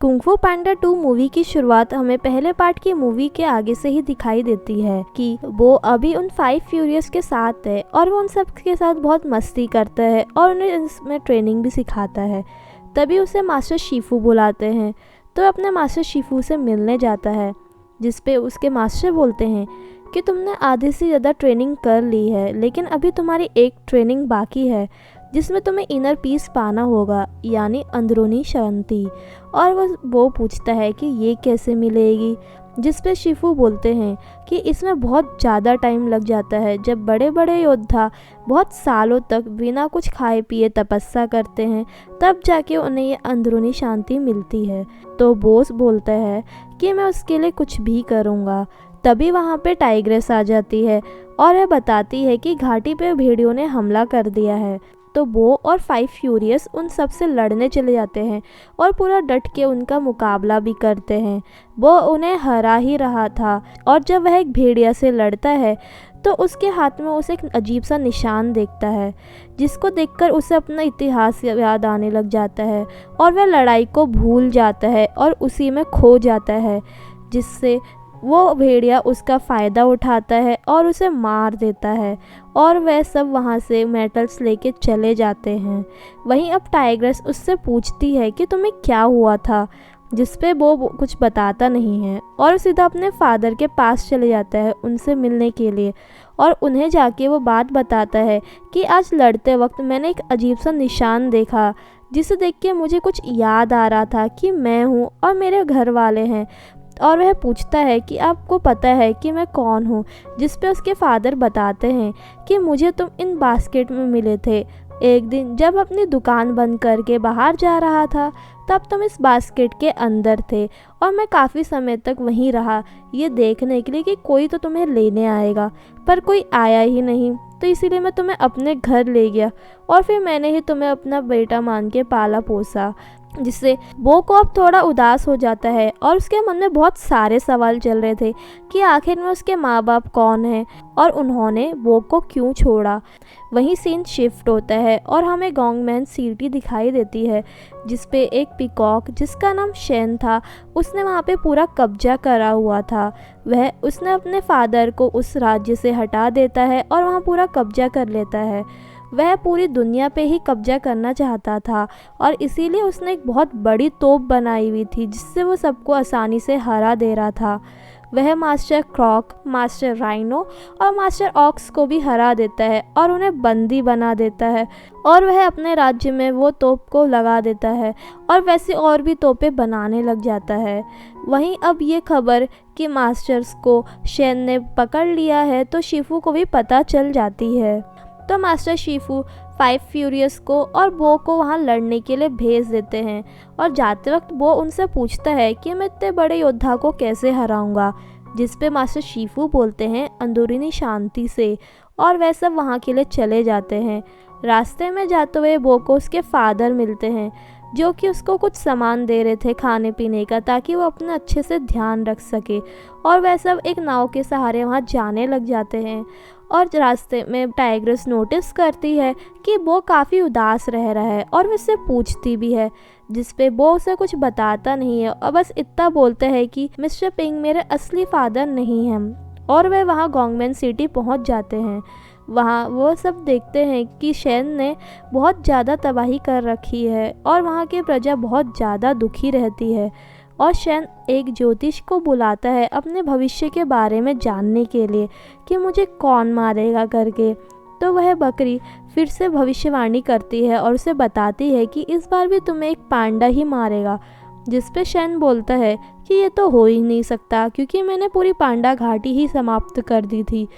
Kung फू पांडा 2 movie की शुरुआत हमें पहले पार्ट की मूवी के आगे से ही दिखाई देती है कि वो अभी उन 5 फ्यूरियस के साथ है और वो उन सब के साथ बहुत मस्ती करता है और उन्हें इसमें ट्रेनिंग भी सिखाता है। तभी उसे मास्टर शिफू बुलाते हैं तो अपने मास्टर शिफू से मिलने जाता है, जिस पे उसके मास्टर बोलते हैं कि तुमने आधे से ज़्यादा ट्रेनिंग कर ली है, लेकिन अभी तुम्हारी एक ट्रेनिंग बाकी है जिसमें तुम्हें इनर पीस पाना होगा, यानी अंदरूनी शांति। और वो पूछता है कि ये कैसे मिलेगी, जिस पे शिफू बोलते हैं कि इसमें बहुत ज़्यादा टाइम लग जाता है। जब बड़े बड़े योद्धा बहुत सालों तक बिना कुछ खाए पिए तपस्या करते हैं तब जाके उन्हें ये अंदरूनी शांति मिलती है। तो बोस बोलता है कि मैं उसके लिए कुछ भी करूँगा। तभी वहाँ पे टाइग्रेस आ जाती है और वह बताती है कि घाटी पे भेड़ियों ने हमला कर दिया है। तो वो और 5 फ्यूरियस उन सब से लड़ने चले जाते हैं और पूरा डट के उनका मुकाबला भी करते हैं। वो उन्हें हरा ही रहा था और जब वह एक भेड़िया से लड़ता है तो उसके हाथ में उसे एक अजीब सा निशान देखता है, जिसको देखकर उसे अपना इतिहास याद आने लग जाता है और वह लड़ाई को भूल जाता है और उसी में खो जाता है, जिससे वो भेड़िया उसका फ़ायदा उठाता है और उसे मार देता है और वह सब वहाँ से मेटल्स लेके चले जाते हैं। वहीं अब टाइग्रेस उससे पूछती है कि तुम्हें क्या हुआ था, जिस पे वो कुछ बताता नहीं है और सीधा अपने फादर के पास चले जाता है उनसे मिलने के लिए। और उन्हें जाके वो बात बताता है कि आज लड़ते वक्त मैंने एक अजीब सा निशान देखा, जिसे देख के मुझे कुछ याद आ रहा था कि मैं हूँ और मेरे घर वाले हैं। और वह पूछता है कि आपको पता है कि मैं कौन हूँ, जिस पे उसके फादर बताते हैं कि मुझे तुम इन बास्केट में मिले थे एक दिन जब अपनी दुकान बंद करके बाहर जा रहा था, तब तुम इस बास्केट के अंदर थे और मैं काफ़ी समय तक वहीं रहा ये देखने के लिए कि कोई तो तुम्हें लेने आएगा, पर कोई आया ही नहीं। तो इसीलिए मैं तुम्हें अपने घर ले गया और फिर मैंने ही तुम्हें अपना बेटा मान के पाला पोसा। जिससे वो को अब थोड़ा उदास हो जाता है और उसके मन में बहुत सारे सवाल चल रहे थे कि आखिर में उसके माँ बाप कौन हैं और उन्होंने वो को क्यों छोड़ा। वहीं सीन शिफ्ट होता है और हमें गॉन्गमैन सिटी दिखाई देती है, जिस पे एक पीकॉक जिसका नाम शेन था उसने वहाँ पे पूरा कब्जा करा हुआ था। उसने अपने फादर को उस राज्य से हटा देता है और वहाँ पूरा कब्जा कर लेता है। वह पूरी दुनिया पे ही कब्जा करना चाहता था और इसीलिए उसने एक बहुत बड़ी तोप बनाई हुई थी जिससे वो सबको आसानी से हरा दे रहा था। वह मास्टर क्रॉक, मास्टर राइनो और मास्टर ऑक्स को भी हरा देता है और उन्हें बंदी बना देता है और वह अपने राज्य में वो तोप को लगा देता है और वैसे और भी तोपें बनाने लग जाता है। वहीं अब ये खबर कि मास्टर्स को शेन ने पकड़ लिया है तो शिफू को भी पता चल जाती है। तो मास्टर शिफू 5 फ्यूरियस को और बो को वहाँ लड़ने के लिए भेज देते हैं और जाते वक्त वो उनसे पूछता है कि मैं इतने बड़े योद्धा को कैसे हराऊंगा, जिस पे मास्टर शिफू बोलते हैं अंदरूनी शांति से। और वह सब वहाँ के लिए चले जाते हैं। रास्ते में जाते हुए बो को उसके फादर मिलते हैं, जो कि उसको कुछ सामान दे रहे थे खाने पीने का, ताकि वो अपना अच्छे से ध्यान रख सके। और वह सब एक नाव के सहारे वहाँ जाने लग जाते हैं और रास्ते में टाइग्रेस नोटिस करती है कि वो काफ़ी उदास रह रहा है और उससे पूछती भी है, जिस पे वो उसे कुछ बताता नहीं है और बस इतना बोलता है कि मिस्टर पिंग मेरे असली फादर नहीं हैं। और वे वहाँ गॉन्गमैन सिटी पहुँच जाते हैं। वहाँ वो सब देखते हैं कि शेन ने बहुत ज़्यादा तबाही कर रखी है और वहाँ की प्रजा बहुत ज़्यादा दुखी रहती है। और शेन एक ज्योतिष को बुलाता है अपने भविष्य के बारे में जानने के लिए कि मुझे कौन मारेगा करके। तो वह बकरी फिर से भविष्यवाणी करती है और उसे बताती है कि इस बार भी तुम्हें एक पांडा ही मारेगा, जिस पे शेन बोलता है कि ये तो हो ही नहीं सकता क्योंकि मैंने पूरी पांडा घाटी ही समाप्त कर दी थी।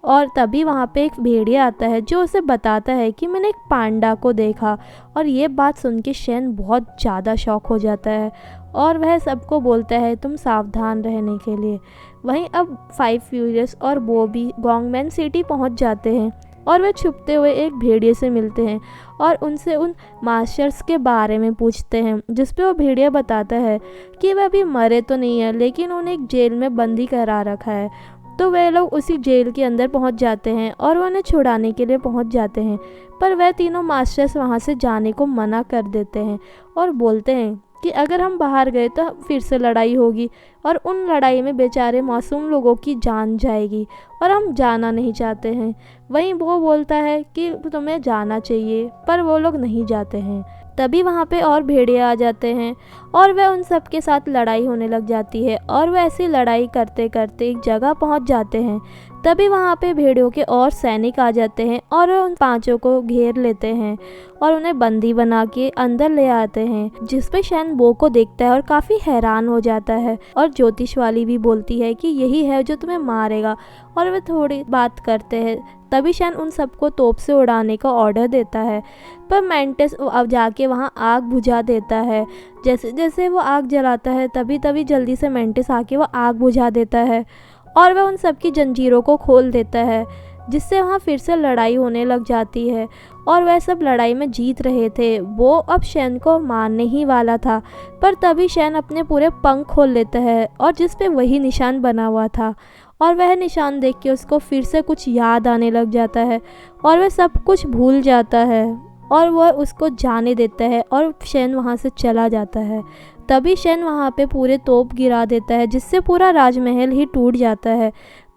और तभी वहाँ पे एक भेड़िया आता है जो उसे बताता है कि मैंने एक पांडा को देखा। और ये बात सुन के शेन बहुत ज़्यादा शॉक हो जाता है और वह सबको बोलता है तुम सावधान रहने के लिए। वहीं अब 5 फ्यूरियस और बो भी गॉन्गमैन सिटी पहुँच जाते हैं और वे छुपते हुए एक भेड़िए से मिलते हैं और उनसे उन मास्टर्स के बारे में पूछते हैं, जिस पे वो भेड़िया बताता है कि वह अभी मरे तो नहीं है, लेकिन उन्हें एक जेल में बंदी करा रखा है। तो वे लोग उसी जेल के अंदर पहुंच जाते हैं और वो उन्हें छुड़ाने के लिए पहुंच जाते हैं, पर वह तीनों मास्टर्स वहां से जाने को मना कर देते हैं और बोलते हैं कि अगर हम बाहर गए तो फिर से लड़ाई होगी और उन लड़ाई में बेचारे मासूम लोगों की जान जाएगी और हम जाना नहीं चाहते हैं। वहीं वो बोलता है कि तुम्हें जाना चाहिए, पर वो लोग नहीं जाते हैं। तभी वहाँ पे और भेड़िए आ जाते हैं और वह उन सब के साथ लड़ाई होने लग जाती है और वह ऐसी लड़ाई करते करते एक जगह पहुँच जाते हैं। तभी वहाँ पे भेड़ियों के और सैनिक आ जाते हैं और उन पांचों को घेर लेते हैं और उन्हें बंदी बना के अंदर ले आते हैं, जिस पे शैन बो को देखता है और काफ़ी हैरान हो जाता है। और ज्योतिष वाली भी बोलती है कि यही है जो तुम्हें मारेगा, और वे थोड़ी बात करते हैं। तभी शैन उन सबको तोप से उड़ाने का ऑर्डर देता है, पर मैंटिस अब जाके वहाँ आग बुझा देता है। जैसे जैसे वो आग जलाता है तभी तभी जल्दी से मैंटिस आके वो आग बुझा देता है और वह उन सब की जंजीरों को खोल देता है, जिससे वहाँ फिर से लड़ाई होने लग जाती है। और वह सब लड़ाई में जीत रहे थे। वो अब शैन को मारने ही वाला था, पर तभी शैन अपने पूरे पंख खोल लेता है और जिस पे वही निशान बना हुआ था, और वह निशान देख के उसको फिर से कुछ याद आने लग जाता है और वह सब कुछ भूल जाता है और वह उसको जाने देता है और शैन वहाँ से चला जाता है। तभी शैन वहाँ पे पूरे तोप गिरा देता है, जिससे पूरा राजमहल ही टूट जाता है।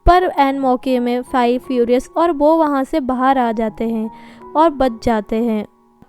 पर एन मौके में फाइव फ्यूरियस और वो वहाँ से बाहर आ जाते हैं और बच जाते हैं।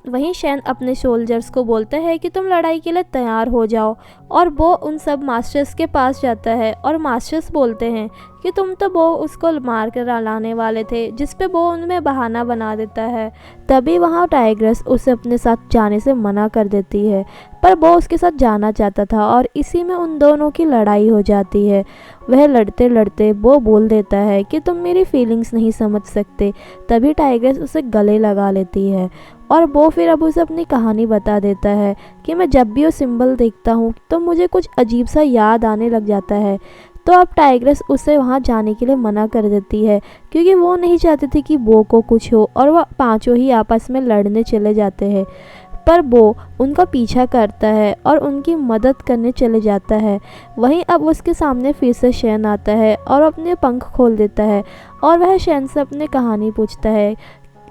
वहीं शैन अपने सोल्जर्स को बोलता है कि तुम लड़ाई के लिए तैयार हो जाओ, और वो उन सब मास्टर्स के पास जाता है और मास्टर्स बोलते हैं कि तुम तो वो उसको मार कर लाने वाले थे, जिस पे वो उनमें बहाना बना देता है। तभी वहाँ टाइग्रेस उसे अपने साथ जाने से मना कर देती है, पर वो उसके साथ जाना चाहता था और इसी में उन दोनों की लड़ाई हो जाती है। वह लड़ते लड़ते वो बोल देता है कि तुम मेरी फीलिंग्स नहीं समझ सकते। तभी टाइग्रेस उसे गले लगा लेती है और वो फिर अब उसे अपनी कहानी बता देता है कि मैं जब भी वो सिंबल देखता हूँ तो मुझे कुछ अजीब सा याद आने लग जाता है। तो अब टाइग्रेस उसे वहाँ जाने के लिए मना कर देती है, क्योंकि वो नहीं चाहती थी कि बो को कुछ हो, और वह पांचों ही आपस में लड़ने चले जाते हैं। पर बो उनका पीछा करता है और उनकी मदद करने चले जाता है। वहीं अब उसके सामने फिर से शैन आता है और अपने पंख खोल देता है और वह शैन से अपनी कहानी पूछता है।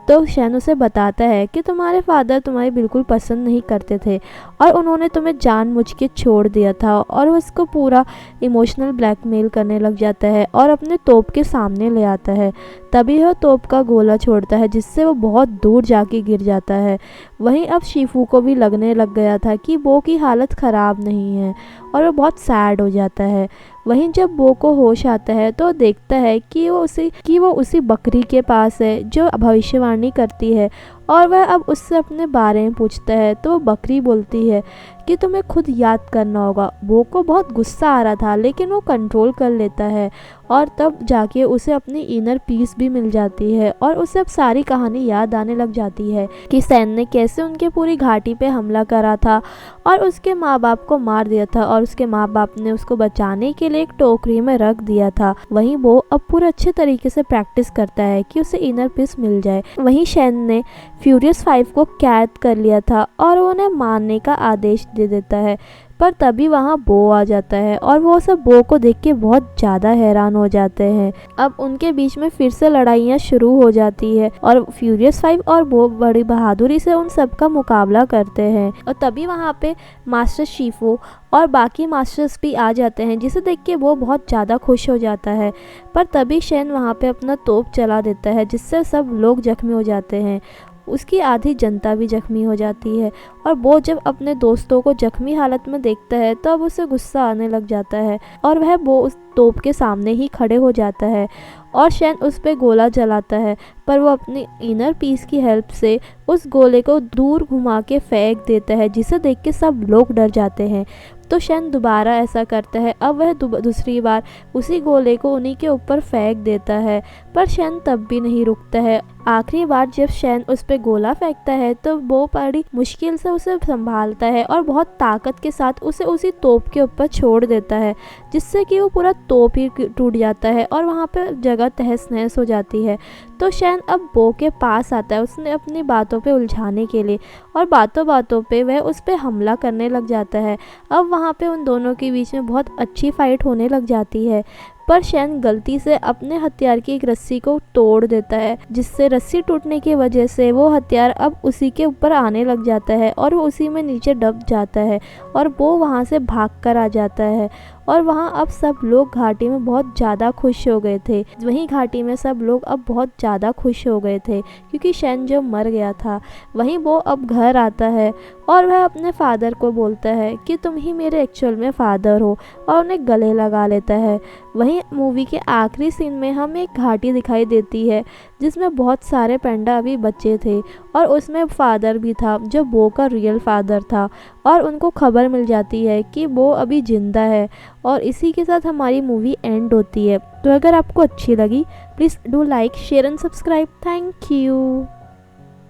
तो शैन उसे बताता है कि तुम्हारे फादर तुम्हारी बिल्कुल पसंद नहीं करते थे और उन्होंने तुम्हें जानबूझ के छोड़ दिया था, और वो उसको पूरा इमोशनल ब्लैकमेल करने लग जाता है और अपने तोप के सामने ले आता है। तभी वह तोप का गोला छोड़ता है, जिससे वो बहुत दूर जाके गिर जाता है। वहीं अब शिफू को भी लगने लग गया था कि बो की हालत ख़राब नहीं है और वो बहुत सैड हो जाता है। वहीं जब बो को होश आता है तो देखता है कि वो उसी बकरी के पास है जो भविष्यवाणी करती है, और वह अब उससे अपने बारे में पूछता है। तो वो बकरी बोलती है कि तुम्हें खुद याद करना होगा। बो को बहुत गुस्सा आ रहा था, लेकिन वो कंट्रोल कर लेता है और तब जाके उसे अपनी इनर पीस भी मिल जाती है और उसे अब सारी कहानी याद आने लग जाती है कि सैन ने कैसे उनके पूरी घाटी पे हमला करा था और उसके माँ बाप को मार दिया था, और उसके माँ बाप ने उसको बचाने के लिए एक टोकरी में रख दिया था। वहीं वो अब पूरे अच्छे तरीके से प्रैक्टिस करता है कि उसे इनर पीस मिल जाए। वहीं शैन ने फ्यूरियस 5 को कैद कर लिया था और वो उन्हें मारने का आदेश दे देता है, पर तभी वहाँ बो आ जाता है और वो सब बो को देख के बहुत ज़्यादा हैरान हो जाते हैं। अब उनके बीच में फिर से लड़ाइयाँ शुरू हो जाती है और फ्यूरियस 5 और बो बड़ी बहादुरी से उन सब का मुकाबला करते हैं। और तभी वहाँ पे मास्टर शिफू और बाकी मास्टर्स भी आ जाते हैं, जिसे देख के वो बहुत ज़्यादा खुश हो जाता है। पर तभी शैन वहाँ पे अपना तोप चला देता है, जिससे सब लोग जख्मी हो जाते हैं। उसकी आधी जनता भी जख्मी हो जाती है, और वो जब अपने दोस्तों को जख्मी हालत में देखता है तो अब उसे गुस्सा आने लग जाता है और वह वो उस तोप के सामने ही खड़े हो जाता है और शैन उस पर गोला जलाता है, पर वो अपनी इनर पीस की हेल्प से उस गोले को दूर घुमा के फेंक देता है, जिसे देख के सब लोग डर जाते हैं। तो शैन दोबारा ऐसा करता है। अब वह दूसरी बार उसी गोले को उन्हीं के ऊपर फेंक देता है, पर शैन तब भी नहीं रुकता है। आखिरी बार जब शैन उस पर गोला फेंकता है तो वो बड़ी मुश्किल से उसे संभालता है और बहुत ताकत के साथ उसे उसी तोप के ऊपर छोड़ देता है, जिससे कि वो पूरा तोप ही टूट जाता है और वहाँ पे जगह तहस नहस हो जाती है। तो शैन अब बो के पास आता है उसने अपनी बातों पे उलझाने के लिए, और बातों बातों पे वह उस पर हमला करने लग जाता है। अब वहाँ पे उन दोनों के बीच में बहुत अच्छी फाइट होने लग जाती है, पर शैन गलती से अपने हथियार की एक रस्सी को तोड़ देता है, जिससे रस्सी टूटने की वजह से वो हथियार अब उसी के ऊपर आने लग जाता है और वो उसी में नीचे दब जाता है और वो वहाँ से भाग कर आ जाता है। और वहाँ अब सब लोग घाटी में बहुत ज़्यादा खुश हो गए थे। वहीं घाटी में सब लोग अब बहुत ज़्यादा खुश हो गए थे क्योंकि शैन जो मर गया था। वहीं वो अब घर आता है और वह अपने फादर को बोलता है कि तुम ही मेरे एक्चुअल में फादर हो, और उन्हें गले लगा लेता है। वहीं मूवी के आखिरी सीन में हमें एक घाटी दिखाई देती है जिसमें बहुत सारे पैंडा अभी बच्चे थे और उसमें फादर भी था जो बो का रियल फादर था, और उनको खबर मिल जाती है कि वो अभी ज़िंदा है। और इसी के साथ हमारी मूवी एंड होती है। तो अगर आपको अच्छी लगी please do like share and subscribe. Thank you.